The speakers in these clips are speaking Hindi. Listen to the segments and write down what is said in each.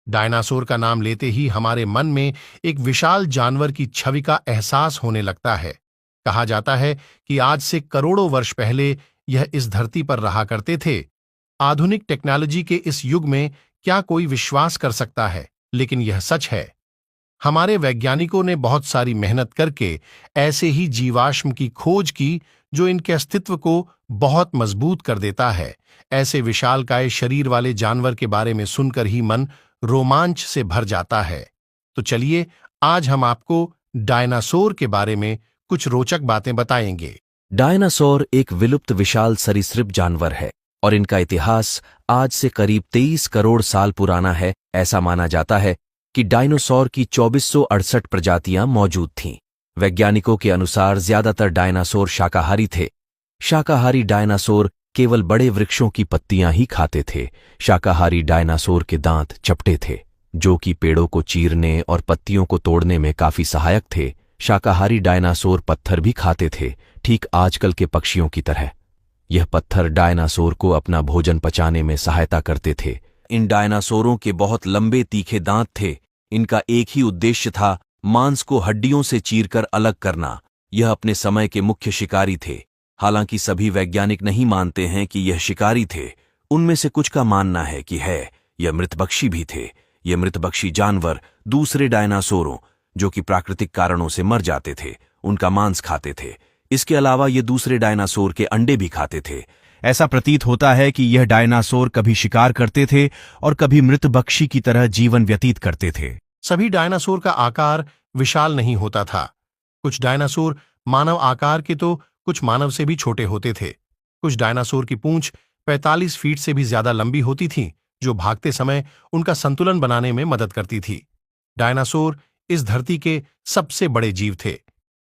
डायनासोर का नाम लेते ही हमारे मन में एक विशाल जानवर की छवि का एहसास होने लगता है। कहा जाता है कि आज से करोड़ों वर्ष पहले यह इस धरती पर रहा करते थे। आधुनिक टेक्नोलॉजी के इस युग में क्या कोई विश्वास कर सकता है, लेकिन यह सच है। हमारे वैज्ञानिकों ने बहुत सारी मेहनत करके ऐसे ही जीवाश्म की खोज की जो इनके अस्तित्व को बहुत मजबूत कर देता है। ऐसे विशालकाय शरीर वाले जानवर के बारे में सुनकर ही मन रोमांच से भर जाता है। तो चलिए, आज हम आपको डायनासोर के बारे में कुछ रोचक बातें बताएंगे। डायनासोर एक विलुप्त विशाल सरीसृप जानवर है और इनका इतिहास आज से करीब 23 करोड़ साल पुराना है। ऐसा माना जाता है कि डायनासोर की 2468 प्रजातियां मौजूद थीं। वैज्ञानिकों के अनुसार ज्यादातर डायनासोर शाकाहारी थे। शाकाहारी डायनासोर केवल बड़े वृक्षों की पत्तियां ही खाते थे। शाकाहारी डायनासोर के दांत चपटे थे, जो कि पेड़ों को चीरने और पत्तियों को तोड़ने में काफी सहायक थे। शाकाहारी डायनासोर पत्थर भी खाते थे, ठीक आजकल के पक्षियों की तरह। यह पत्थर डायनासोर को अपना भोजन पचाने में सहायता करते थे। इन डायनासोरों के बहुत लंबे तीखे दांत थे। इनका एक ही उद्देश्य था, मांस को हड्डियों से चीरकर अलग करना। यह अपने समय के मुख्य शिकारी थे। हालांकि सभी वैज्ञानिक नहीं मानते हैं कि यह शिकारी थे। उनमें से कुछ का मानना है कि यह मृतभक्षी भी थे। यह मृतभक्षी जानवर दूसरे डायनासोरों, जो कि प्राकृतिक कारणों से मर जाते थे, उनका मांस खाते थे। इसके अलावा ये दूसरे डायनासोर के अंडे भी खाते थे। ऐसा प्रतीत होता है कि यह डायनासोर कभी शिकार करते थे और कभी मृतभक्षी की तरह जीवन व्यतीत करते थे। सभी डायनासोर का आकार विशाल नहीं होता था। कुछ डायनासोर मानव आकार के तो कुछ मानव से भी छोटे होते थे। कुछ डायनासोर की पूंछ 45 फीट से भी ज्यादा लंबी होती थी, जो भागते समय उनका संतुलन बनाने में मदद करती थी। डायनासोर इस धरती के सबसे बड़े जीव थे।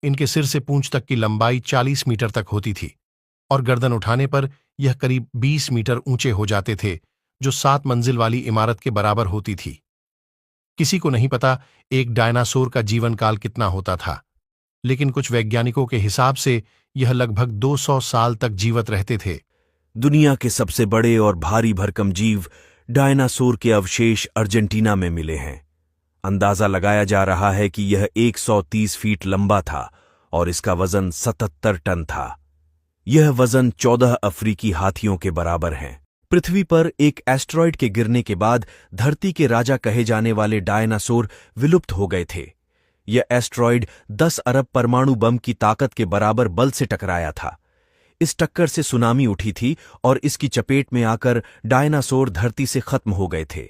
इनके सिर से पूंछ तक की लंबाई 40 मीटर तक होती थी और गर्दन उठाने पर यह करीब 20 मीटर ऊंचे हो जाते थे, जो 7 मंजिल वाली इमारत के बराबर होती थी। किसी को नहीं पता एक डायनासोर का जीवन काल कितना होता था, लेकिन कुछ वैज्ञानिकों के हिसाब से यह लगभग 200 साल तक जीवित रहते थे। दुनिया के सबसे बड़े और भारी भरकम जीव डायनासोर के अवशेष अर्जेंटीना में मिले हैं। अंदाजा लगाया जा रहा है कि यह 130 फीट लंबा था और इसका वजन 77 टन था। यह वजन 14 अफ्रीकी हाथियों के बराबर है। पृथ्वी पर एक एस्टेरॉयड के गिरने के बाद धरती के राजा कहे जाने वाले डायनासोर विलुप्त हो गए थे। यह एस्टेरॉयड 10 अरब परमाणु बम की ताकत के बराबर बल से टकराया था। इस टक्कर से सुनामी उठी थी और इसकी चपेट में आकर डायनासोर धरती से खत्म हो गए थे।